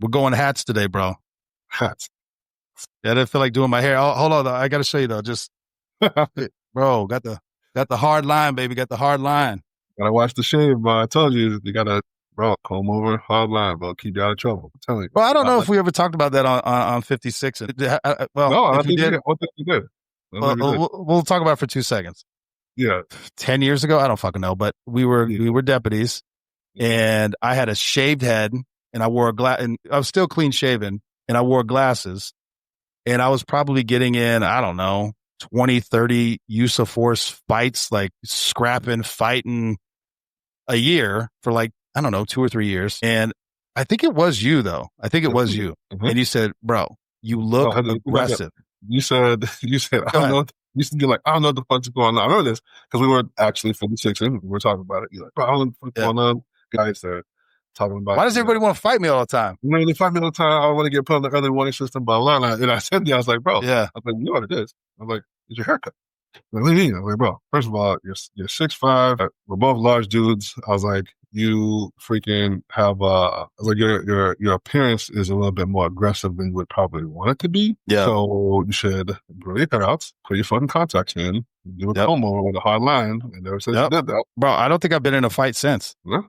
We're going hats today, bro. Hats. Yeah, I didn't feel like doing my hair. Oh, hold on, though. I got to show you though. Just, bro, got the hard line, baby. Got the hard line. Gotta watch the shave, bro. I told you, you gotta, bro, comb over, hard line, bro. Keep you out of trouble. I'm telling you. Well, I don't Not know like, if we ever talked about that on 56. Well, no, I if we think you did, did. What think you did? I think you did. we'll talk about it for 2 seconds. Yeah. 10 years ago, I don't fucking know, but we were deputies, and I had a shaved head, and I wore a glass, and I was still clean shaven, and I wore glasses, and I was probably getting in, I don't know, 20, 30 use of force fights, like scrapping, fighting a year for like, I don't know, 2 or 3 years. And I think it was you though. I think it was you. Mm-hmm. And you said, bro, you look aggressive. You said, I don't know. You used to be like, I don't know what the fuck's going on. I remember this because we were actually 56ing. We were talking about it. You're like, bro, I don't know what's going on. Guys are talking about. Why does everybody want to fight me all the time? They fight me all the time. I want to get put on the early warning system, blah, blah, blah. And I said, I was like, bro, yeah. I was like, you know what it is? I was like, it's your haircut. Like, what do you mean? I was like, bro, first of all, you're 6'5". We're both large dudes. I was like, you freaking have I was like, your appearance is a little bit more aggressive than you would probably want it to be. Yeah. So you should grow your hair out, put your fucking contacts in, do a comb over with a hard line, and never said you did that. Bro, I don't think I've been in a fight since. Yeah.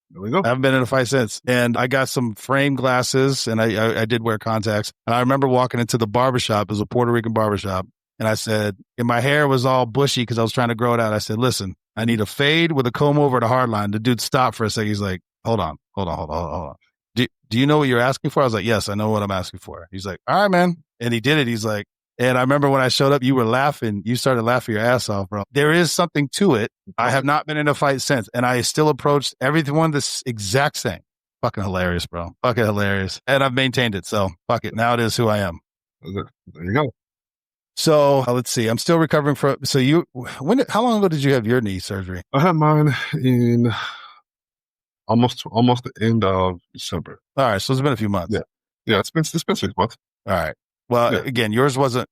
There we go. I haven't been in a fight since. And I got some frame glasses, and I did wear contacts. And I remember walking into the barbershop. It was a Puerto Rican barbershop. And I said, and my hair was all bushy because I was trying to grow it out. I said, listen, I need a fade with a comb over and a hard line. The dude stopped for a second. He's like, hold on. Do you know what you're asking for? I was like, yes, I know what I'm asking for. He's like, all right, man. And he did it. He's like, and I remember when I showed up, you were laughing. You started laughing your ass off, bro. There is something to it. I have not been in a fight since. And I still approached everyone the exact same. Fucking hilarious, bro. Fucking hilarious. And I've maintained it. So fuck it. Now it is who I am. There you go. So let's see. I'm still recovering from. So how long ago did you have your knee surgery? I had mine in almost the end of December. All right. So it's been a few months. Yeah. It's been 6 months. All right. Well, again, yours wasn't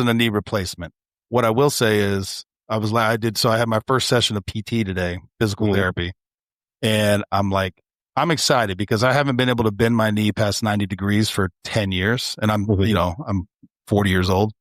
a knee replacement. What I will say is I had my first session of PT today, physical therapy. And I'm excited because I haven't been able to bend my knee past 90 degrees for 10 years. And I'm 40 years old.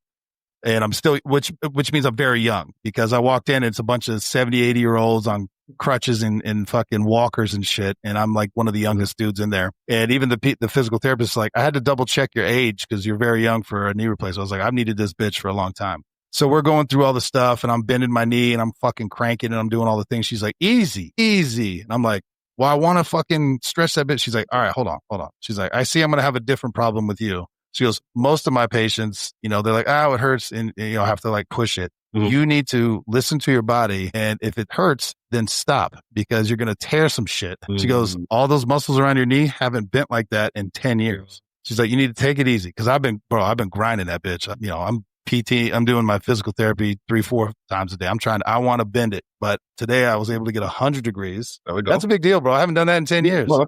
And I'm still, which means I'm very young because I walked in, it's a bunch of 70, 80-year-olds on crutches and fucking walkers and shit. And I'm like one of the youngest dudes in there. And even the physical therapist is like, I had to double check your age because you're very young for a knee replacement. I was like, I've needed this bitch for a long time. So we're going through all the stuff and I'm bending my knee and I'm fucking cranking and I'm doing all the things. She's like, easy. And I'm like, well, I want to fucking stretch that bit. She's like, all right, hold on. She's like, I see I'm going to have a different problem with you. She goes, most of my patients, they're like, it hurts and have to like push it. Mm-hmm. You need to listen to your body. And if it hurts, then stop because you're going to tear some shit. Mm-hmm. She goes, all those muscles around your knee haven't bent like that in 10 years. She's like, you need to take it easy. Cause I've been grinding that bitch. I'm PT. I'm doing my physical therapy 3-4 times a day. I want to bend it. But today I was able to get 100 degrees. There we go. That's a big deal, bro. I haven't done that in 10 years. Well,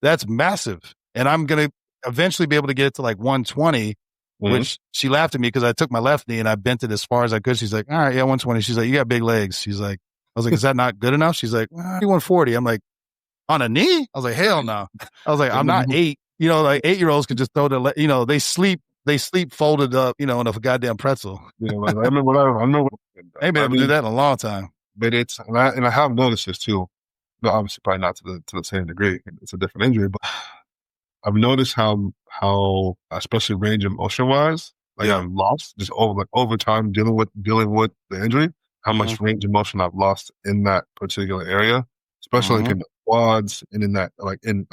that's massive. And I'm going to eventually be able to get it to like 120, which she laughed at me because I took my left knee and I bent it as far as I could. She's like, all right, yeah, 120. She's like, you got big legs. She's like, I was like, is that not good enough? She's like, 140. I'm like, on a knee? I was like, hell no. I was like, I'm not 8. Like 8-year-olds can just throw they sleep folded up, in a goddamn pretzel. Yeah, like, I remember. I ain't been able to do that in a long time. But and I have noticed this too. No, obviously probably not to the same degree. It's a different injury, but I've noticed how especially range of motion wise, I've lost just over time dealing with the injury, how much range of motion I've lost in that particular area, especially like in the quads and in that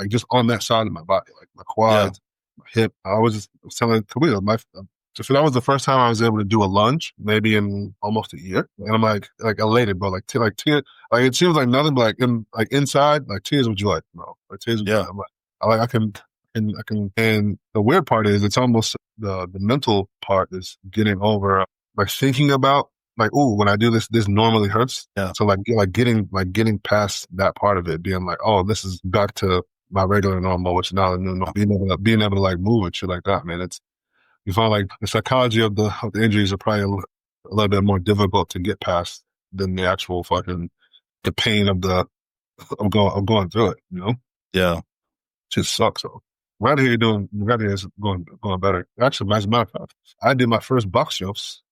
just on that side of my body, like my quads, my hip. I was telling Khalil, so that was the first time I was able to do a lunge, maybe in almost a year, and I'm like elated, bro. Like tears, it seems like nothing, but inside, tears of joy, bro. Like tears of joy. I'm like, I can. And the weird part is it's almost the mental part is getting over, thinking about when I do this normally hurts. Yeah. So getting past that part of it, being like, oh, this is back to my regular normal, which now being able to move and shit like that, man. You find like the psychology of the injuries are probably a little bit more difficult to get past than the actual the pain of going through it, Yeah. Just sucks though. Right here, you're doing. Right here is going better. Actually, as a matter of fact, I did my first box jumps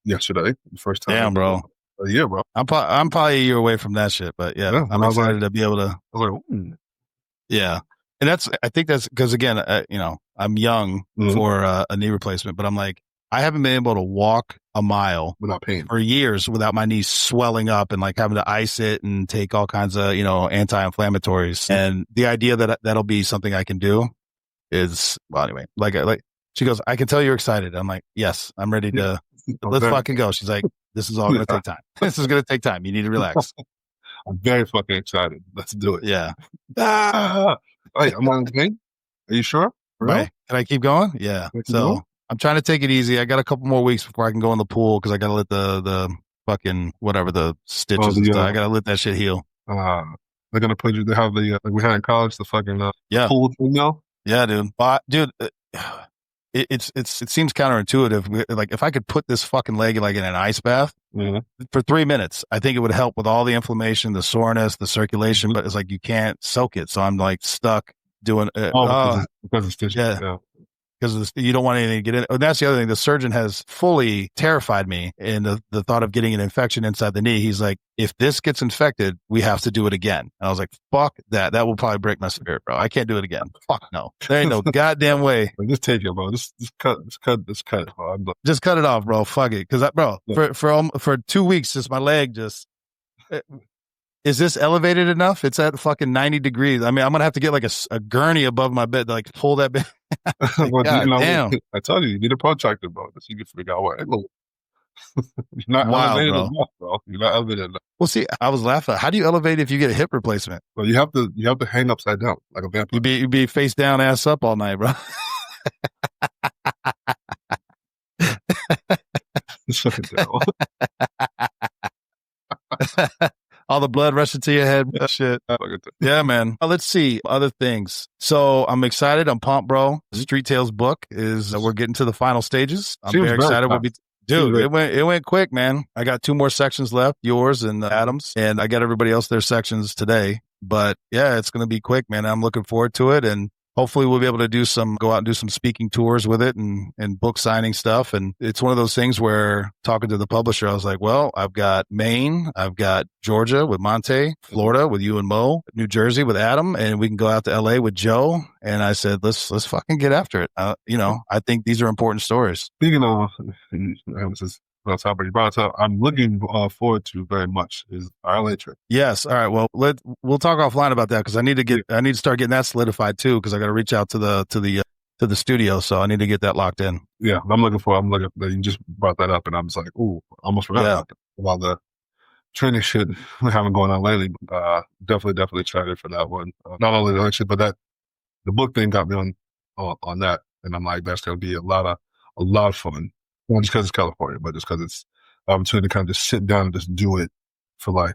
yesterday. The first time Damn, in bro. a year, bro. I'm probably a year away from that shit, but yeah, Yeah, and I'm excited to be able to. I was like, ooh. Yeah, and I think that's because again, I'm young for a knee replacement, but I'm like, I haven't been able to walk a mile Without pain for years without my knees swelling up and like having to ice it and take all kinds of anti-inflammatories. And the idea that that'll be something I can do is, well, anyway, like she goes, I can tell you're excited. I'm like, yes, I'm ready to. Let's fucking go. She's like, this is all going to take time. This is going to take time. You need to relax. I'm very fucking excited. Let's do it. Yeah. Wait, I'm on the thing. Are you sure? Right. Can I keep going? Yeah. So I'm trying to take it easy. I got a couple more weeks before I can go in the pool because I got to let the fucking whatever the stitches and stuff. I got to let that shit heal. They're gonna put you. They have the like we had in college the fucking pool thing now. Yeah, dude. Dude, it seems counterintuitive. Like if I could put this fucking leg like in an ice bath for 3 minutes, I think it would help with all the inflammation, the soreness, the circulation. But it's like you can't soak it, so I'm like stuck doing. Because of stitches. Yeah. Because you don't want anything to get in. And that's the other thing. The surgeon has fully terrified me in the thought of getting an infection inside the knee. He's like, if this gets infected, we have to do it again. And I was like, fuck that. That will probably break my spirit, bro. I can't do it again. Fuck no. There ain't no goddamn way. Just take it, bro. Just cut it. Bro. Just cut it off, bro. Fuck it. Because, bro, for 2 weeks, just my leg just... Is this elevated enough? It's at fucking 90 degrees. I mean, I'm going to have to get like a gurney above my bed to like pull that bit. Well, damn. I told you need a protractor, bro. So you can figure out what. You're not elevated enough, bro. You're not elevated enough. Well, see, I was laughing. How do you elevate if you get a hip replacement? Well, you have to hang upside down like a vampire. You'd be face down, ass up all night, bro. It's fucking terrible. All the blood rushing to your head. Shit. Yeah, man. Let's see other things. So I'm excited. I'm pumped, bro. Street Tales book is we're getting to the final stages. I'm very excited. Dude, it went quick, man. I got 2 more sections left, yours and Adam's, and I got everybody else their sections today. But yeah, it's going to be quick, man. I'm looking forward to it, and hopefully we'll be able to go out and do some speaking tours with it and book signing stuff. And it's one of those things where talking to the publisher, I was like, well, I've got Maine, I've got Georgia with Monte, Florida with you and Mo, New Jersey with Adam, and we can go out to LA with Joe. And I said, let's fucking get after it. I think these are important stories. Speaking of, you brought up, I'm looking forward to very much is our LA trip. Yes. All right. Well, we'll talk offline about that because I need to start getting that solidified too because I got to reach out to the studio, so I need to get that locked in. Yeah, you just brought that up, and I was like, ooh, almost forgot about the training shit we haven't going on lately. Definitely excited for that one. Not only the shit, but the book thing got me on that, and I'm like, that's gonna be a lot of fun. Not just because it's California, but just because it's an opportunity to kind of just sit down and just do it for like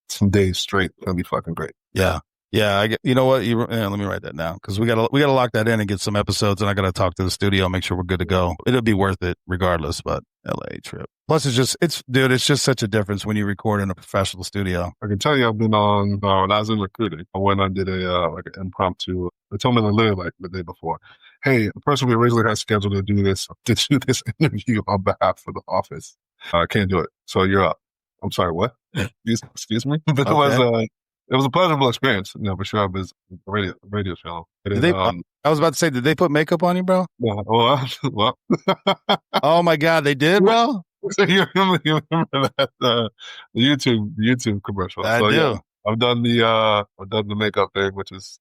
some days straight. It's gonna be fucking great. Yeah. Yeah, you know what? Let me write that down because we gotta lock that in and get some episodes, and I gotta talk to the studio, make sure we're good to go. It'll be worth it regardless, but LA trip. Plus, it's just such a difference when you record in a professional studio. I can tell you, I've been on when I was in recruiting. I went and did like an impromptu. They told me literally like the day before, hey, the person we originally had scheduled to do this interview on behalf of the office, can't do it, so you're up. I'm sorry, what? Excuse me, but it was a pleasurable experience, for sure. It was a radio show. I was about to say, did they put makeup on you, bro? Yeah, well. Oh my God, they did, bro? You remember that the YouTube commercial? I do. Yeah, I've done the makeup thing, which is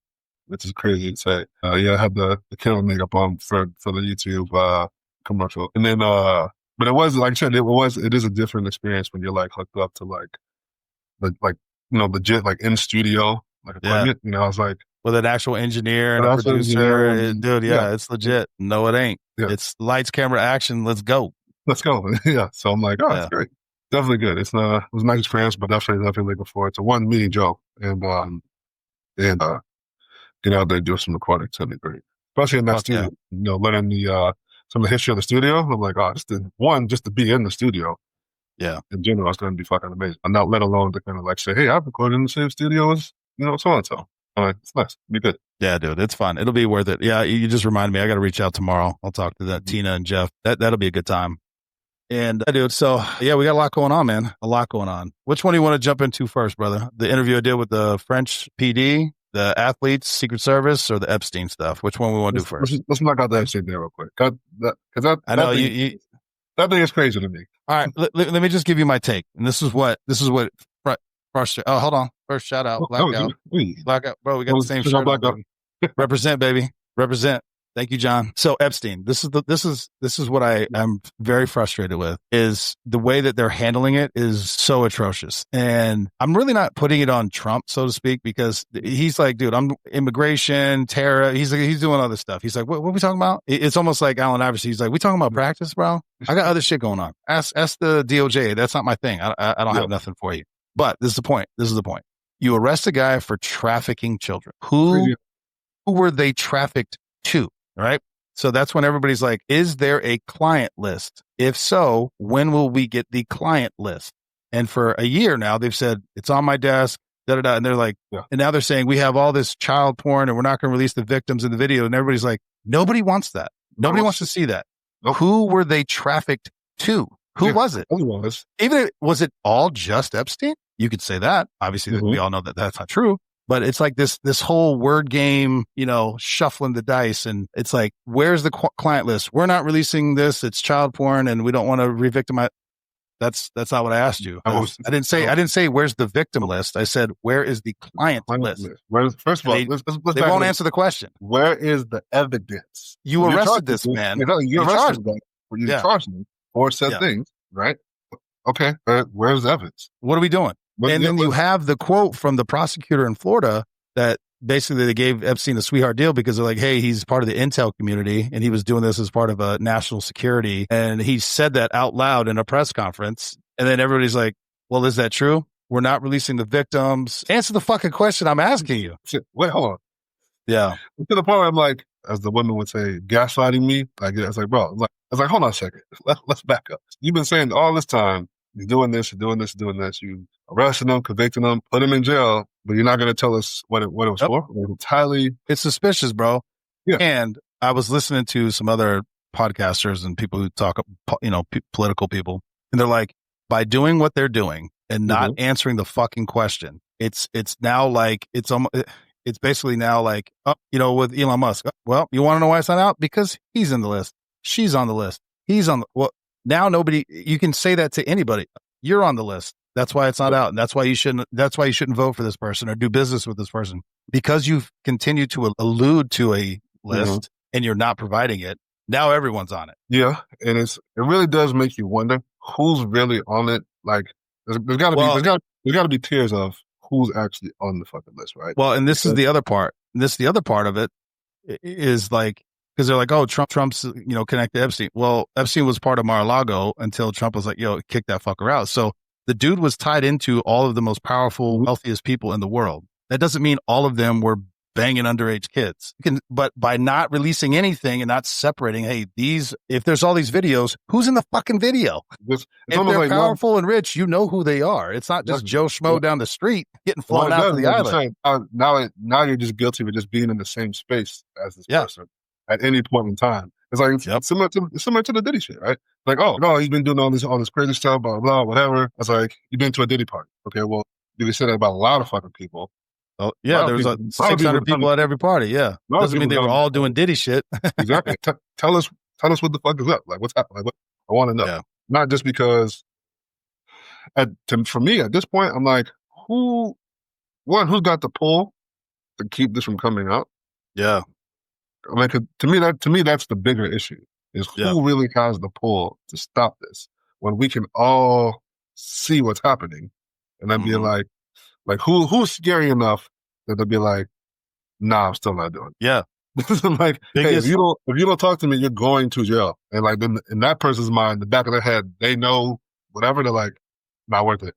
crazy to say. I had the killer makeup on for the YouTube commercial, and then but it was like I said, it is a different experience when you're like hooked up to like legit like in studio like equipment. I was like with an actual engineer and a producer, dude. Yeah, it's legit. No, it ain't. Yeah. It's lights, camera, action. Let's go. Yeah. So I'm like, that's great. Definitely good. It was a nice experience, but definitely looking forward to one meeting Joe and get out there and do some recording. It's gonna be great, especially in that studio. Learning some of the history of the studio. I'm like, just to be in the studio. Yeah. In general, it's going to be fucking amazing. And not let alone to kind of like say, hey, I've recorded in the same studio as, so and so. It's nice. It'll be good. Yeah, dude, it's fun. It'll be worth it. Yeah, you just reminded me. I got to reach out tomorrow. I'll talk to that Tina and Jeff. That'll be a good time. And dude, so yeah, we got a lot going on, man. A lot going on. Which one do you want to jump into first, brother? The interview I did with the French PD, the athletes, Secret Service, or the Epstein stuff? Which one we want to do first? Let's knock out the Epstein there real quick. Because I know that thing is crazy to me. All right, let me just give you my take. And this is what frustrates. Oh, hold on. First shout out, blackout, bro. We got the same shirt on. Represent, baby. Represent. Thank you, John. So Epstein, this is what I'm very frustrated with, is the way that they're handling it is so atrocious. And I'm really not putting it on Trump, so to speak, because he's like, dude, I'm immigration, terror. He's doing other stuff. He's like, what are we talking about? It's almost like Allen Iverson. He's like, we talking about practice, bro? I got other shit going on. Ask the DOJ. That's not my thing. I don't have nothing for you. But this is the point. You arrest a guy for trafficking children. Who were they trafficked to? Right. So that's when everybody's like, is there a client list? If so, when will we get the client list? And for a year now, they've said it's on my desk, And they're like, and now they're saying we have all this child porn and we're not going to release the victims in the video. And everybody's like, nobody wants that. Nobody wants to see that. Nope. Who were they trafficked to? Who was it? Was it all just Epstein? You could say that. Obviously, we all know that that's not true. But it's like this whole word game, shuffling the dice. And it's like, where's the client list? We're not releasing this. It's child porn and we don't want to re-victimize. That's not what I asked you. I didn't say where's the victim list. I said, where is the client list? First of all, they won't answer the question. Where is the evidence? You arrested this man. You arrested him. You charged him for said things, right? Okay. Where's the evidence? What are we doing? And then you have the quote from the prosecutor in Florida that basically they gave Epstein a sweetheart deal because they're like, hey, he's part of the intel community and he was doing this as part of a national security. And he said that out loud in a press conference. And then everybody's like, well, is that true? We're not releasing the victims. Answer the fucking question I'm asking you. Wait, hold on. Yeah. To the point where I'm like, as the women would say, gaslighting me. Like, I was like, bro, I was like, hold on a second. Let's back up. You've been saying all this time, you're doing this, you're doing this, you're doing this. You arrested them, convicted them, put them in jail, but you're not going to tell us what it was for. It's suspicious, bro. Yeah. And I was listening to some other podcasters and people who talk, political people, and they're like, by doing what they're doing and not answering the fucking question, it's now like it's basically now like, with Elon Musk. Well, you want to know why it's not out? Because he's in the list. She's on the list. He's on now you can say that to anybody. You're on the list. That's why it's not out. And that's why you shouldn't vote for this person or do business with this person, because you've continued to allude to a list and you're not providing it. Now everyone's on it. Yeah. And it really does make you wonder who's really on it. Like there's gotta be tiers of who's actually on the fucking list, right? Well, and this is the other part. The other part of it is like, because they're like, oh, Trump's, connected to Epstein. Well, Epstein was part of Mar-a-Lago until Trump was like, yo, kick that fucker out. So the dude was tied into all of the most powerful, wealthiest people in the world. That doesn't mean all of them were banging underage kids. But by not releasing anything and not separating, hey, if there's all these videos, who's in the fucking video? If they're like powerful and rich, you know who they are. It's not just Joe Schmo down the street getting flown out to the island. Now you're just guilty of just being in the same space as this person at any point in time. It's like similar to the Diddy shit, right? Like, oh no, he's been doing all this crazy stuff, blah blah, whatever. It's like you've been to a Diddy party. Okay, well, you can say that about a lot of fucking people. Oh yeah, there was 600 people at every party. Yeah, doesn't mean they were all doing Diddy shit. Exactly. Tell us what the fuck is up. Like what's happening? Like, I want to know. Yeah. Not just because. For me at this point, I'm like, who's got the pull to keep this from coming out? Yeah. I mean, to me, that's the bigger issue, is who really has the pull to stop this when we can all see what's happening, and then be like who's scary enough that they'll be like, nah, I'm still not doing it. Yeah. I'm like, hey, if you don't talk to me, you're going to jail. And like in that person's mind, the back of their head, they know whatever, they're like, not worth it.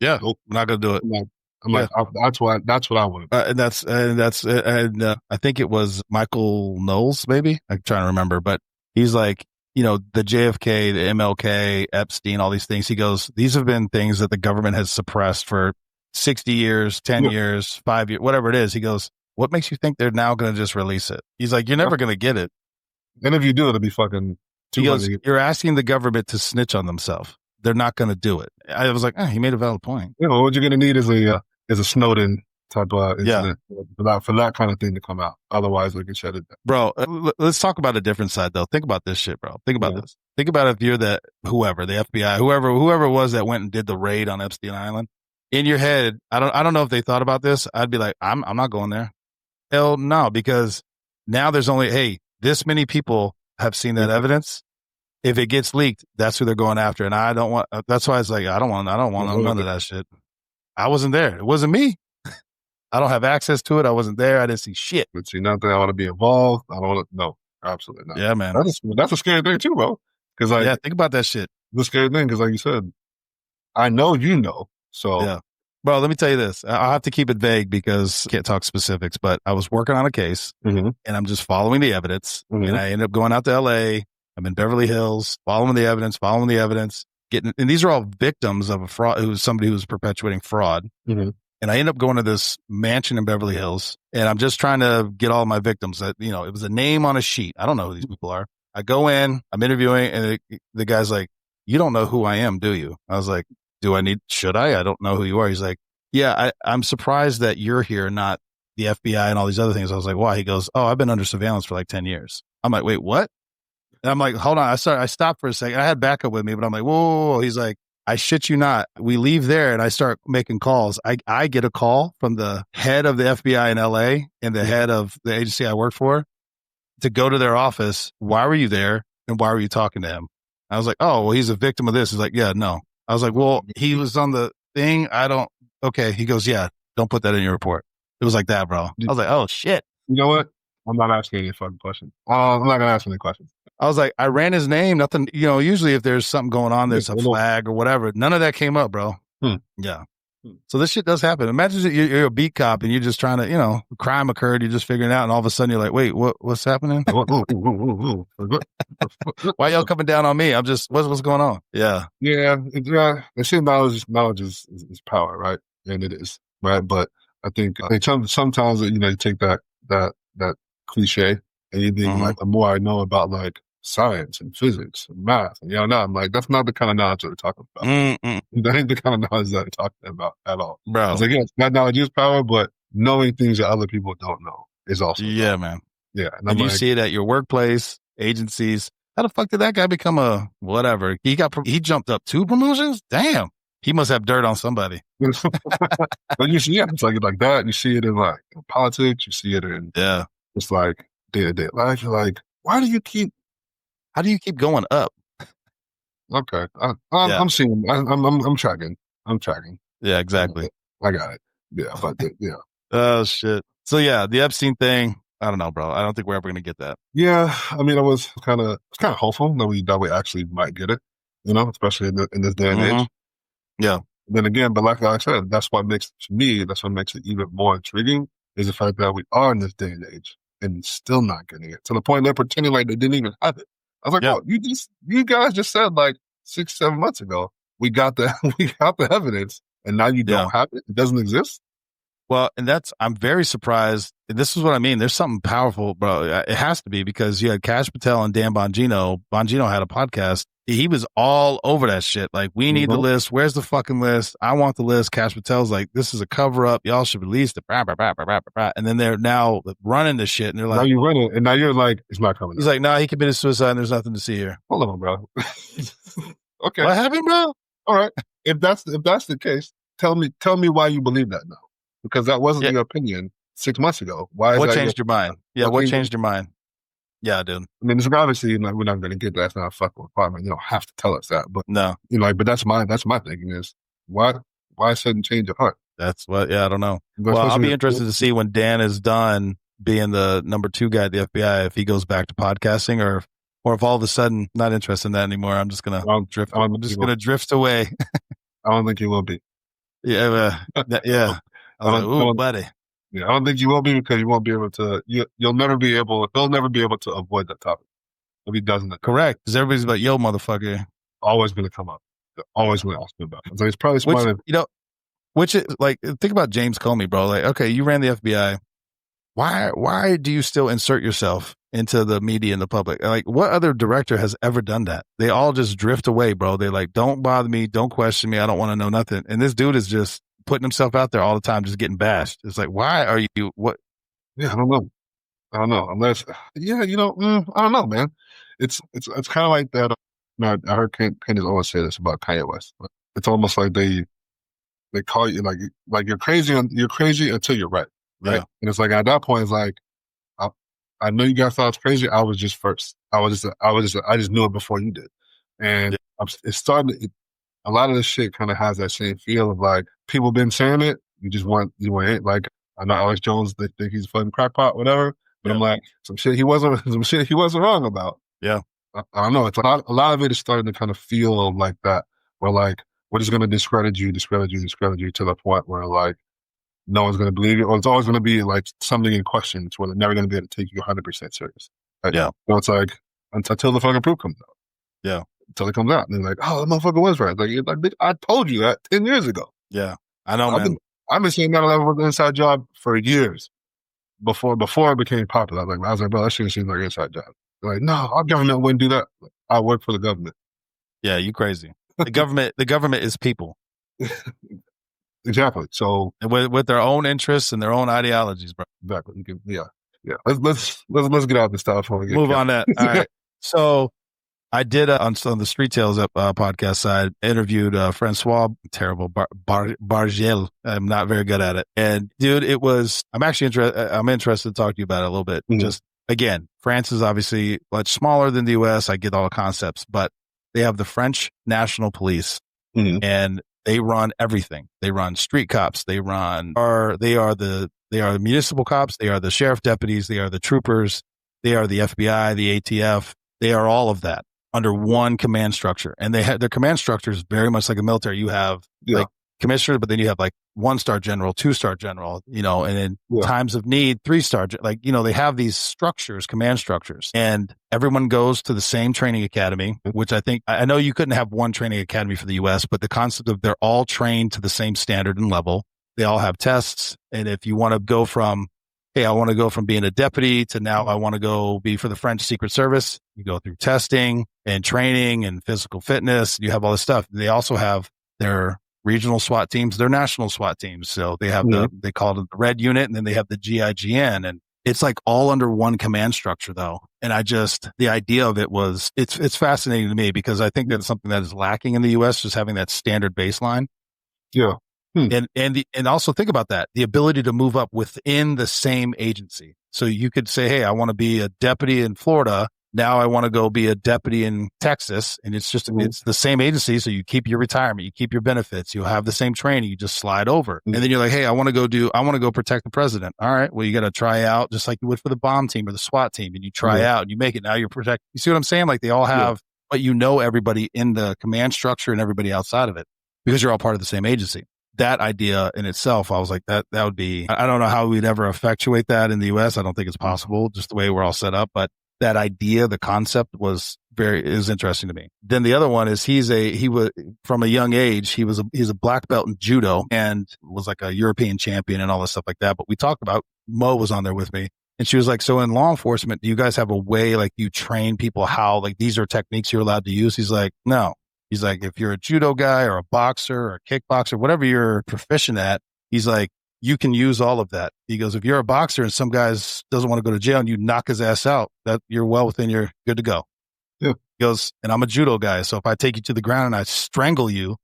Yeah. Nope, I'm not gonna do it. I'm like, that's what I want to do. And I think it was Michael Knowles, maybe. I'm trying to remember, but he's like, the JFK, the MLK, Epstein, all these things. He goes, these have been things that the government has suppressed for 60 years, 10 years, 5 years, whatever it is. He goes, what makes you think they're now going to just release it? He's like, you're never going to get it. And if you do, it'll be fucking He goes, you're asking the government to snitch on themselves. They're not going to do it. I was like, he made a valid point. You know, what you're going to need is a Snowden type of incident for that kind of thing to come out. Otherwise, we can shut it down. Bro, let's talk about a different side, though. Think about this shit, bro. Think about this. Think about if you're the FBI, whoever it was that went and did the raid on Epstein Island. In your head, I don't know if they thought about this. I'd be like, I'm not going there. Hell no, because now there's only, this many people have seen that evidence. If it gets leaked, that's who they're going after. And I don't want, that's why it's like, I don't want none of that shit. I wasn't there. It wasn't me. I don't have access to it. I wasn't there. I didn't see shit. But see, nothing. I want to be involved. I don't want to. No, absolutely not. Yeah, man. That's a scary thing too, bro. Because think about that shit. The scary thing, because like you said, I know you know. So yeah, bro. Let me tell you this. I'll have to keep it vague because I can't talk specifics. But I was working on a case, and I'm just following the evidence. And I ended up going out to L.A. I'm in Beverly Hills, following the evidence, and these are all victims of a fraud. It was somebody who was perpetuating fraud. And I end up going to this mansion in Beverly Hills, and I'm just trying to get all of my victims. That it was a name on a sheet. I don't know who these people are. I go in, I'm interviewing, and the guy's like, "You don't know who I am, do you?" I was like, should I? I don't know who you are. He's like, "Yeah, I'm surprised that you're here, not the FBI and all these other things." I was like, "Why?" He goes, "Oh, I've been under surveillance for like 10 years." I'm like, "Wait, what?" And I'm like, "Hold on." I stopped for a second. I had backup with me, but I'm like, whoa. He's like, I shit you not. We leave there and I start making calls. I get a call from the head of the FBI in LA and the head of the agency I work for to go to their office. Why were you there? And why were you talking to him? I was like, oh, well, he's a victim of this. He's like, yeah, no. I was like, well, he was on the thing. Okay. He goes, yeah, don't put that in your report. It was like that, bro. I was like, oh shit. You know what? I'm not asking any fucking questions. I'm not going to ask any questions. I was like, I ran his name. Nothing, usually if there's something going on, there's a flag or whatever. None of that came up, bro. Yeah. So this shit does happen. Imagine you're a beat cop and you're just trying to, crime occurred. You're just figuring it out. And all of a sudden you're like, wait, what's happening? Why y'all coming down on me? I'm just, what's going on? Yeah. Yeah. They say knowledge is power, right? And it is, right? But I think sometimes, you take that cliche and you think like, the more I know about like science and physics and math and I'm like, that's not the kind of knowledge that we're talking about. That ain't the kind of knowledge that we're talking about at all. Bro. It's like, yes, that knowledge is power, but knowing things that other people don't know is also power. Man. Yeah. And you see it at your workplace, agencies. How the fuck did that guy become a whatever? He jumped up 2 promotions? Damn. He must have dirt on somebody. But you see it's like that. You see it in like politics. You see it in it's like day-to-day life. You're like, how do you keep going up? Okay. I'm seeing, I'm tracking. Yeah, exactly. I got it. Yeah. But yeah. Oh shit. So yeah, the Epstein thing, I don't know, bro. I don't think we're ever going to get that. Yeah. I mean, I was kind of hopeful that we actually might get it, especially in this day and age. Yeah. Then again, but like I said, that's what makes it even more intriguing is the fact that we are in this day and age and still not getting it to the point they're pretending like they didn't even have it. I was like, oh, you guys just said like 6-7 months ago, we got the evidence and now you don't have it. It doesn't exist. Well, and I'm very surprised. This is what I mean. There's something powerful, bro. It has to be because you had Kash Patel and Dan Bongino. Bongino had a podcast. He was all over that shit. Like, we need the list. Where's the fucking list? I want the list. Kash Patel's like, this is a cover up. Y'all should release it. And then they're now running this shit. And they're like, now you run it. And now you're like, it's not coming. He's like, nah, he committed suicide and there's nothing to see here. Hold on, bro. Okay. What happened, bro? All right. If that's the case, tell me why you believe that now. Because that wasn't your opinion 6 months ago. What changed your mind? Yeah, what changed your mind? Yeah, dude. I mean, it's obviously we're not going to get that. That's not a fucking requirement. You don't have to tell us that. But no, but that's my thinking is why sudden change of heart? That's what. Yeah, I don't know. Well, I'll be interested to see when Dan is done being the number 2 guy at the FBI if he goes back to podcasting or if all of a sudden not interested in that anymore. I'm just gonna drift. I'm just gonna drift away. I don't think he will be. Yeah, yeah. Ooh, buddy. Yeah, I don't think you will be because you won't be able to. He'll never be able to avoid that topic if he doesn't. Correct, because everybody's like, "Yo, motherfucker," always going to come up. They're always going to ask me about it. So it's probably smart. Which is like, think about James Comey, bro. Like, okay, you ran the FBI. why do you still insert yourself into the media and the public? Like, what other director has ever done that? They all just drift away, bro. They like, don't bother me, don't question me, I don't want to know nothing. And this dude is just putting himself out there all the time, just getting bashed. It's like, why are you? What? Yeah, I don't know. Unless, yeah, I don't know, man. It's kind of like that. I heard Candace always say this about Kanye West. It's almost like they call you like you're crazy. You're crazy until you're right. Yeah. And it's like at that point, it's like I know you guys thought I was crazy. I was just first. I just knew it before you did. And it's starting. A lot of this shit kind of has that same feel of like people been saying it. You want it. Like I know Alex Jones. They think he's a fucking crackpot, whatever. But I'm like some shit he wasn't wrong about. Yeah. I don't know. It's a lot of it is starting to kind of feel like that. Where like we're just gonna discredit you to the point where like no one's gonna believe you, or it's always gonna be like something in question where they're never gonna be able to take you 100% serious. Right? Yeah. So it's like until the fucking proof comes out. Yeah. Until it comes out, and they're like, "Oh, the motherfucker was right." Like I told you that 10 years ago. Yeah, I know, man. I've been saying 9/11 was an inside job for years before it became popular. I was like, bro, that shit seems like an inside job. They're like, no, our government wouldn't do that. Like, I work for the government. Yeah, you crazy. The government is people. Exactly. So with their own interests and their own ideologies, bro. Exactly. Yeah. Let's get out this stuff. Move on that. All right. So I did on the Street Tales podcast side interviewed Francois Bargel. I'm not very good at it, and dude, I'm actually interested. I'm interested to talk to you about it a little bit. Mm-hmm. Just again, France is obviously much smaller than the U.S. I get all the concepts, but they have the French National Police, and they run everything. They run street cops. They are the municipal cops. They are the sheriff deputies. They are the troopers. They are the FBI, the ATF. They are all of that under one command structure. And their command structure is very much like a military. You have like commissioners, but then you have like 1-star general, 2-star general, and in times of need, 3-star, they have these structures, command structures, and everyone goes to the same training academy, which I know you couldn't have one training academy for the US, but the concept of they're all trained to the same standard and level. They all have tests. And if you want to go from, hey, I want to go from being a deputy to now I want to go be for the French Secret Service, you go through testing and training and physical fitness. You have all this stuff. They also have their regional SWAT teams, their national SWAT teams. So they have they call it the Red Unit, and then they have the GIGN, and it's like all under one command structure though. And the idea of it it's fascinating to me because I think that's something that is lacking in the US, just having that standard baseline. Yeah. And also think about that, the ability to move up within the same agency. So you could say, hey, I want to be a deputy in Florida. Now I want to go be a deputy in Texas. And it's just, it's the same agency. So you keep your retirement, you keep your benefits, you'll have the same training, you just slide over. And then you're like, hey, I want to go protect the president. All right. Well, you got to try out just like you would for the bomb team or the SWAT team, and you try out and you make it. Now you're protect. You see what I'm saying? Like they all have, but everybody in the command structure and everybody outside of it because you're all part of the same agency. That idea in itself, I was like, that would be, I don't know how we'd ever effectuate that in the US. I don't think it's possible, just the way we're all set up. But that idea, the concept is interesting to me. Then the other one is he was from a young age, he's a black belt in judo and was like a European champion and all this stuff like that. But we talked about, Mo was on there with me, and she was like, so in law enforcement, do you guys have a way, like you train people how, like these are techniques you're allowed to use? He's like, no. He's like, if you're a judo guy or a boxer or a kickboxer, whatever you're proficient at, he's like, you can use all of that. He goes, if you're a boxer and some guy doesn't want to go to jail and you knock his ass out, that you're you're good to go. Yeah. He goes, and I'm a judo guy. So if I take you to the ground and I strangle you,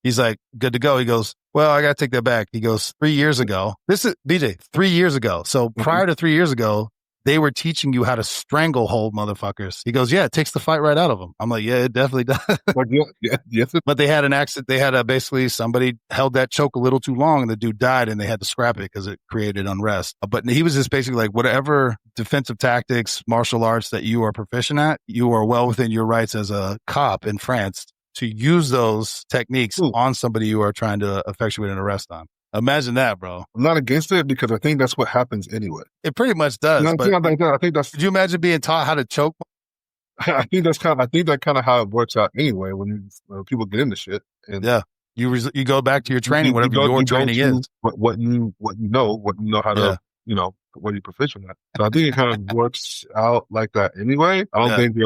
he's like, good to go. He goes, well, I got to take that back. He goes, 3 years ago, this is BJ, 3 years ago. So prior to 3 years ago, they were teaching you how to stranglehold motherfuckers. He goes, yeah, it takes the fight right out of them. I'm like, yeah, it definitely does. Yes. But they had an accident. They had basically somebody held that choke a little too long and the dude died and they had to scrap it because it created unrest. But he was just basically like, whatever defensive tactics, martial arts that you are proficient at, you are well within your rights as a cop in France to use those techniques on somebody you are trying to effectuate an arrest on. Imagine that, bro. I'm not against it because I think that's what happens anyway. It pretty much does. I think that's. Could you imagine being taught how to choke? I think that kind of how it works out anyway when people get into shit. And you go back to your training, whatever your training is. What you know how to what you're proficient at. So I think it kind of works out like that anyway. I don't think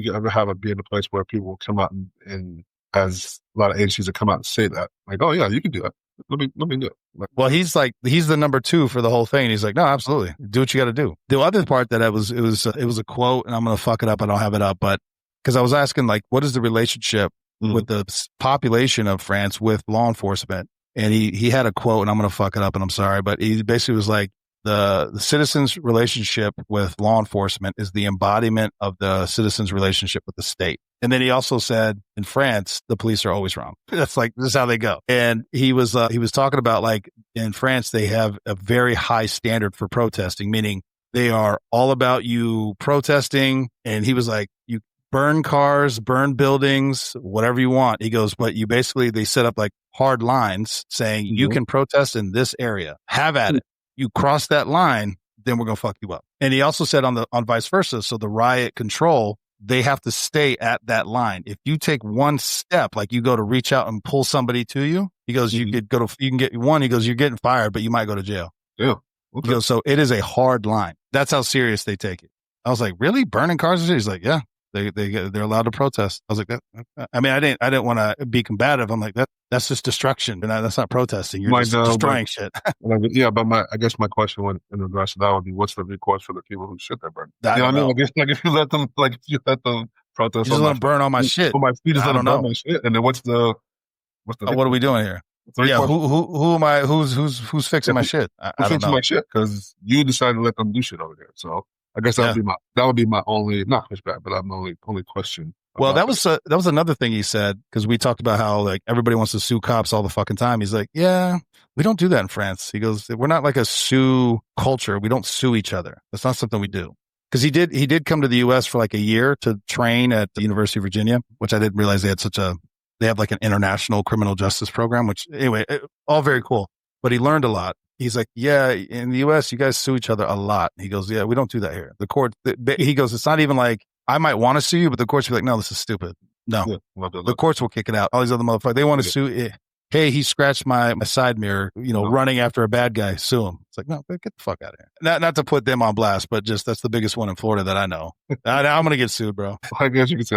you'll ever have it be in a place where people will come out and as a lot of agencies that come out and say that, like, oh yeah, you can do that. Let me do it. Like, well, he's the number 2 for the whole thing. He's like, no, absolutely, do what you got to do. The other part that it was a quote, and I'm gonna fuck it up. I don't have it up, but because I was asking like, what is the relationship with the population of France with law enforcement? And he had a quote, and I'm gonna fuck it up, and I'm sorry, but he basically was like, the citizen's relationship with law enforcement is the embodiment of the citizen's relationship with the state. And then he also said, in France, the police are always wrong. That's like, this is how they go. And he was talking about like in France, they have a very high standard for protesting, meaning they are all about you protesting. And he was like, you burn cars, burn buildings, whatever you want. He goes, but they set up like hard lines saying you can protest in this area. Have at it. You cross that line, then we're going to fuck you up. And he also said on vice versa. So the riot control, they have to stay at that line. If you take one step, like you go to reach out and pull somebody to you, he goes, you can get one. He goes, you're getting fired, but you might go to jail. Yeah. Okay. He goes, so it is a hard line. That's how serious they take it. I was like, really? Burning cars? He's like, yeah. They're allowed to protest. I was like, I mean, I didn't want to be combative. I'm like, that's just destruction. And that's not protesting. You're just destroying shit. Yeah, but I guess my question in regards to that would be, what's the recourse for the people who shit that burn? You know what I mean? Like, if you let them protest, you just let them burn all my shit. You just let them burn my shit. And then what are we doing here? Yeah, who am I? Who's fixing my shit? Who's fixing my shit? Because you decided to let them do shit over there. So I guess that would be my only, not pushback, but my only question. Well, that was another thing he said, because we talked about how like everybody wants to sue cops all the fucking time. He's like, yeah, we don't do that in France. He goes, we're not like a sue culture. We don't sue each other. That's not something we do. Because he did come to the U.S. for like a year to train at the University of Virginia, which I didn't realize they have like an international criminal justice program, which anyway, all very cool. But he learned a lot. He's like, yeah, in the U.S., you guys sue each other a lot. He goes, yeah, we don't do that here. The court, he goes, it's not even like, I might want to sue you, but the courts will be like, no, this is stupid. No, the courts will kick it out. All these other motherfuckers, they want to sue it. Hey, he scratched my side mirror, running after a bad guy, sue him. It's like, no, get the fuck out of here. Not to put them on blast, but just that's the biggest one in Florida that I know. I'm going to get sued, bro. I guess you could say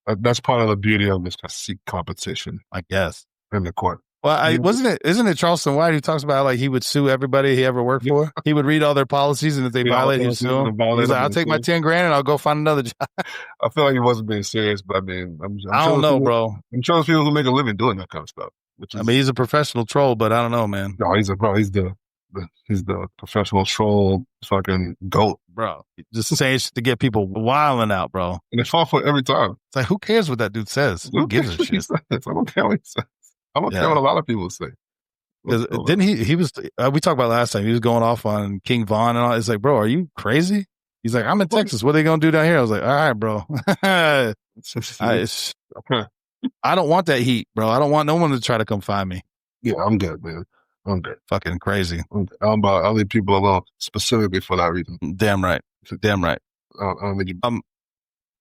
that's part of the beauty of this seek competition, I guess, in the court. Well, isn't it Charleston White who talks about like he would sue everybody he ever worked for? He would read all their policies, and if they violate, he'd sue them. He's like, I'll take my 10 grand and I'll go find another job. I feel like he wasn't being serious, but I mean, I don't know, bro. I'm sure there's people who make a living doing that kind of stuff. He's a professional troll, but I don't know, man. No, he's the professional troll fucking goat. Bro, just saying shit to get people wilding out, bro. And they fall for it every time. It's like, who cares what that dude says? Who gives a shit? I don't care what he says. I don't care what a lot of people say. Didn't he was, we talked about last time, he was going off on King Von and all. It's like, bro, are you crazy? He's like, I'm in Texas. What are they going to do down here? I was like, all right, bro. I don't want that heat, bro. I don't want no one to try to come find me. Yeah, I'm good, man. I'm good. Fucking crazy. I'll leave people alone specifically for that reason. Damn right. Damn right.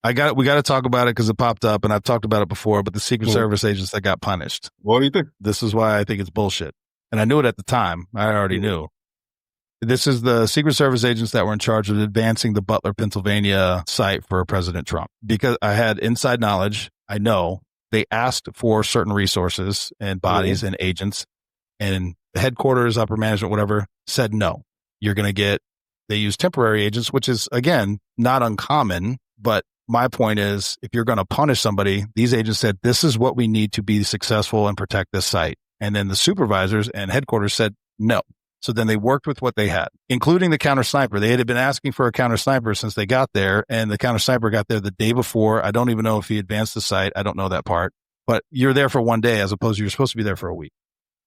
we got to talk about it because it popped up, and I've talked about it before, but the Secret Service agents that got punished. What do you think? This is why I think it's bullshit. And I knew it at the time. I already knew. This is the Secret Service agents that were in charge of advancing the Butler, Pennsylvania site for President Trump. Because I had inside knowledge, I know they asked for certain resources and bodies and agents, and the headquarters, upper management, whatever, said no. You're going to get, they use temporary agents, which is, again, not uncommon. But my point is, if you're going to punish somebody, these agents said, this is what we need to be successful and protect this site. And then the supervisors and headquarters said no. So then they worked with what they had, including the counter sniper. They had been asking for a counter sniper since they got there, and the counter sniper got there the day before. I don't even know if he advanced the site. I don't know that part. But you're there for one day as opposed to you're supposed to be there for a week.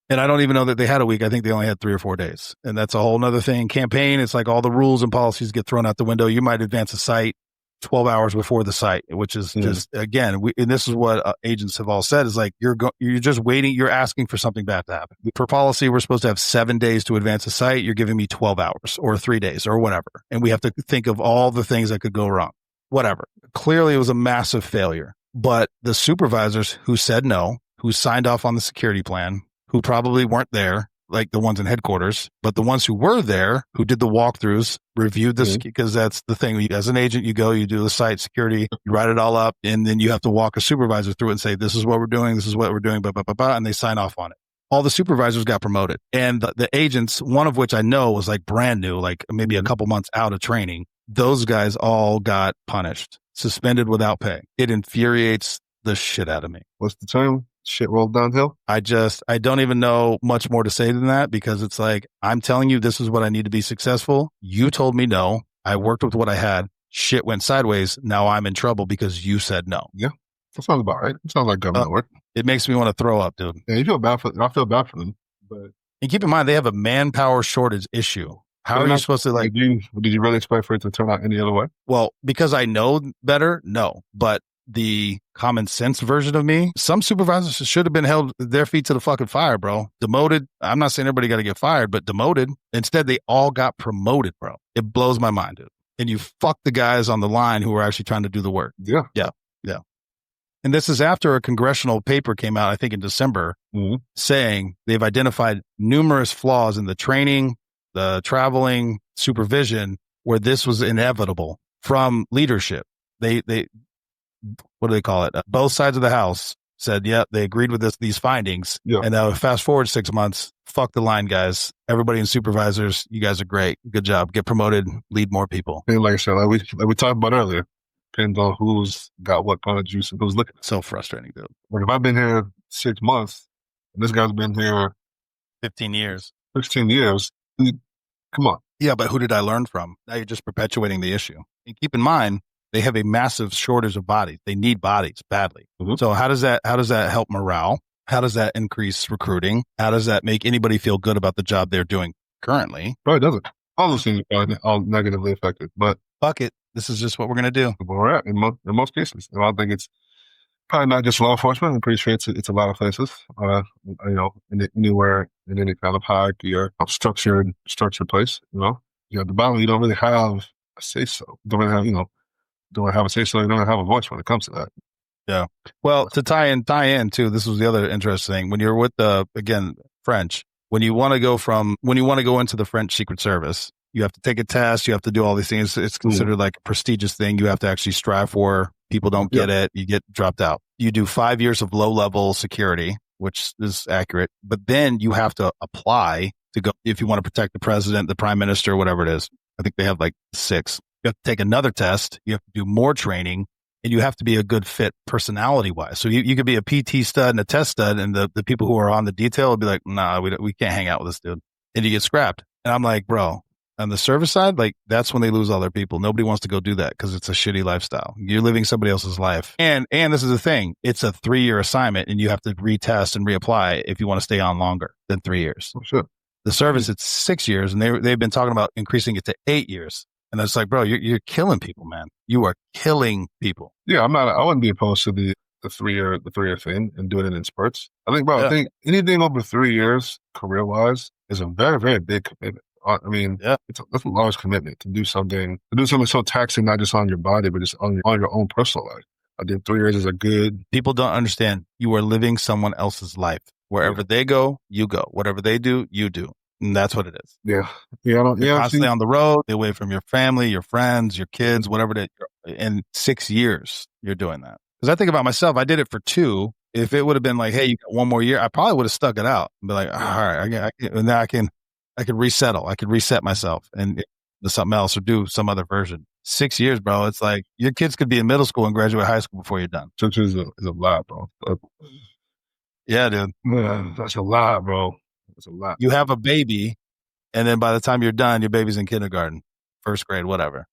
And I don't even know that they had a week. I think they only had 3 or 4 days. And that's a whole nother thing. Campaign, it's like all the rules and policies get thrown out the window. You might advance a site 12 hours before the site, which is just, again, and this is what agents have all said, is like, you're just waiting. You're asking for something bad to happen. For policy, we're supposed to have 7 days to advance a site. You're giving me 12 hours or 3 days or whatever. And we have to think of all the things that could go wrong. Whatever. Clearly, it was a massive failure. But the supervisors who said no, who signed off on the security plan, who probably weren't there, like the ones in headquarters, but the ones who were there, who did the walkthroughs, reviewed this, because that's the thing. As an agent, you go, you do the site security, you write it all up, and then you have to walk a supervisor through it and say, this is what we're doing, this is what we're doing, blah, blah, blah, blah, and they sign off on it. All the supervisors got promoted. And the agents, one of which I know was like brand new, like maybe a couple months out of training, those guys all got punished, suspended without pay. It infuriates the shit out of me. What's the term? Shit rolled downhill? I don't even know much more to say than that, because it's like, I'm telling you, this is what I need to be successful. You told me no. I worked with what I had. Shit went sideways. Now I'm in trouble because you said no. Yeah. That sounds about right. It sounds like government work. It makes me want to throw up, dude. Yeah, you feel bad for I feel bad for them. But and keep in mind, they have a manpower shortage issue. How are you supposed to like? Did you really expect for it to turn out any other way? Well, because I know better, no. But the common sense version of me, some supervisors should have been held their feet to the fucking fire, bro. Demoted. I'm not saying everybody got to get fired, but demoted. Instead, they all got promoted, bro. It blows my mind, dude. And you fuck the guys on the line who are actually trying to do the work. Yeah. Yeah. Yeah. And this is after a congressional paper came out, I think in December, saying they've identified numerous flaws in the training, the traveling, supervision, where this was inevitable from leadership. They what do they call it? Both sides of the house said, yeah, they agreed with these findings. Yeah. And now fast forward 6 months, fuck the line guys. Everybody in supervisors, you guys are great. Good job. Get promoted, lead more people. And like I said, like we talked about earlier, depends on who's got what kind of juice and who's looking. So frustrating, dude. Like if I've been here 6 months and this guy's been here 15 years, 16 years, come on. Yeah, but who did I learn from? Now you're just perpetuating the issue. And keep in mind, they have a massive shortage of bodies. They need bodies badly. So how does that help morale? How does that increase recruiting? How does that make anybody feel good about the job they're doing currently? Probably doesn't. All those things are all negatively affected. But fuck it. This is just what we're going to do. We're at in most cases. And I think it's probably not just law enforcement. I'm pretty sure it's a lot of places. Anywhere in any kind of hierarchy or structured place. The bottom, you don't really have a say so. Don't have a say so. You don't have a voice when it comes to that. Yeah. Well, to tie in too, this was the other interesting thing. When you're with again, French, when you want to go into the French Secret Service, you have to take a test. You have to do all these things. It's considered like a prestigious thing. You have to actually strive for. People don't get it. You get dropped out. You do 5 years of low level security, which is accurate. But then you have to apply to go if you want to protect the president, the prime minister, whatever it is. I think they have like 6. You have to take another test. You have to do more training. And you have to be a good fit personality-wise. So you could be a PT stud and a test stud, and the people who are on the detail will be like, nah, we can't hang out with this dude. And you get scrapped. And I'm like, bro, on the service side, like that's when they lose all their people. Nobody wants to go do that because it's a shitty lifestyle. You're living somebody else's life. And this is the thing. It's a 3-year assignment, and you have to retest and reapply if you want to stay on longer than 3 years. Oh, sure. The service, it's 6 years, and they've been talking about increasing it to 8 years. And it's like, bro, you're killing people, man. You are killing people. Yeah, I wouldn't be opposed to the 3-year thing and doing it in spurts. I think, bro, I think anything over 3 years career wise is a very, very big commitment. I mean, that's a large commitment to do something so taxing, not just on your body, but just on your own personal life. I think 3 years is a good. People don't understand. You are living someone else's life. Wherever they go, you go. Whatever they do, you do. And that's what it is. Yeah. You're constantly on the road, away from your family, your friends, your kids, whatever it is. In 6 years, you're doing that. Because I think about myself, I did it for 2. If it would have been like, hey, you got 1 more year, I probably would have stuck it out and be like, all right, I could resettle. I could reset myself and do something else or do some other version. 6 years, bro. It's like your kids could be in middle school and graduate high school before you're done. 6 years is a lot, bro. Yeah, dude. Man, that's a lot, bro. That's a lot. You have a baby, and then by the time you're done, your baby's in kindergarten, first grade, whatever.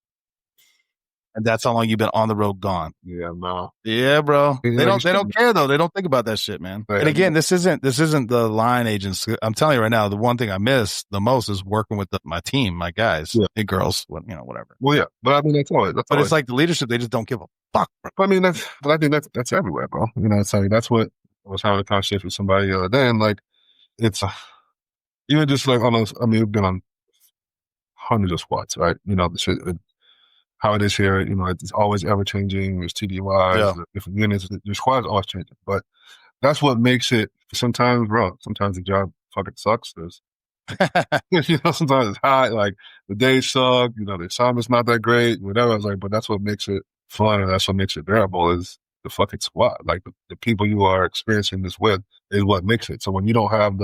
And that's how long you've been on the road gone. Yeah, no. Yeah, bro. They don't care though. They don't think about that shit, man. Right. And again, this isn't the line agents. I'm telling you right now, the one thing I miss the most is working with my team, my guys and girls, whatever. Well, yeah, but I mean that's all. But it's like the leadership; they just don't give a fuck, bro. I mean, I think that's everywhere, bro. It's like that's what I was having a conversation with somebody the other day, and like it's even just like on those. I mean, we've been on hundreds of squats, right? How it is here, it's always ever changing. There's TDYs, different units. Your squad's always changing, but that's what makes it. Sometimes, bro. Sometimes the job fucking sucks. There's sometimes it's hot, like the days suck, the assignment's not that great, whatever. I was like, but that's what makes it fun and that's what makes it bearable is the fucking squad. Like the people you are experiencing this with is what makes it. So when you don't have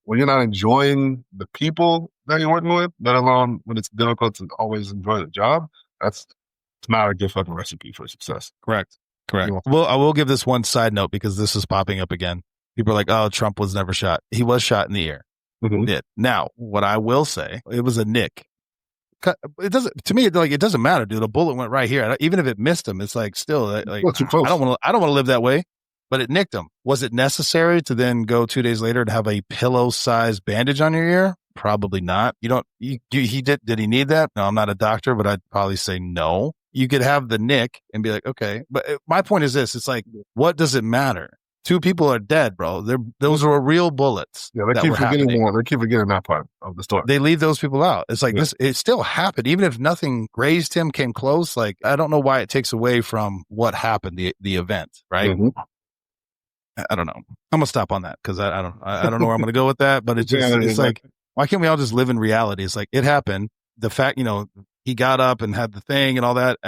when you're not enjoying the people that you're working with, let alone when it's difficult to always enjoy the job, it's not a good fucking recipe for success. Correct. Well, I will give this one side note because this is popping up again. People are like, oh, Trump was never shot. He was shot in the ear. Mm-hmm. Now, what I will say, it was a nick. It doesn't, to me, it doesn't matter, dude. A bullet went right here. Even if it missed him, it's like still, like, too close. I don't want to live that way, but it nicked him. Was it necessary to then go 2 days later to have a pillow-sized bandage on your ear? Probably not. Did he need that? No, I'm not a doctor, but I'd probably say no. You could have the nick and be like, okay. But my point is this. It's like, what does it matter? 2 people are dead, bro. Those were real bullets. Yeah, they keep forgetting that part of the story. They leave those people out. It's like this, it still happened. Even if nothing grazed him, came close, like, I don't know why it takes away from what happened, the event, right? Mm-hmm. I don't know. I'm gonna stop on that because I don't know where I'm gonna go with that. But it's just it's like, why can't we all just live in reality? It's like it happened. The fact, he got up and had the thing and all that.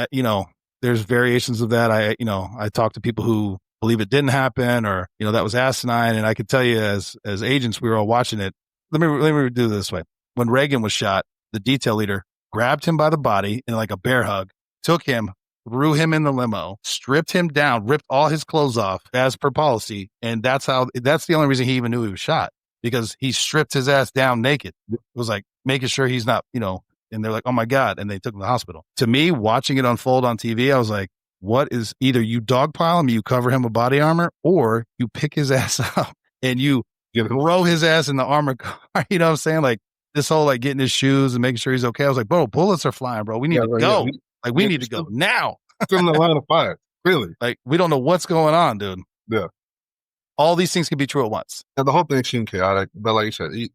There's variations of that. I talk to people who believe it didn't happen or that was asinine. And I could tell you as agents, we were all watching it. Let me do it this way. When Reagan was shot, the detail leader grabbed him by the body in like a bear hug, took him, threw him in the limo, stripped him down, ripped all his clothes off as per policy. And that's the only reason he even knew he was shot, because he stripped his ass down naked. It was like making sure he's not, and they're like, oh my God. And they took him to the hospital. To me, watching it unfold on TV, I was like, what is either you dogpile him, you cover him with body armor, or you pick his ass up and you throw his ass in the armored car. You know what I'm saying? Like this whole like getting his shoes and making sure he's okay. I was like, bro, bullets are flying, bro. We need to go. We need to go now. Still in the line of fire. Really? Like we don't know what's going on, dude. Yeah. All these things can be true at once. Yeah, the whole thing seemed chaotic, but like you said, it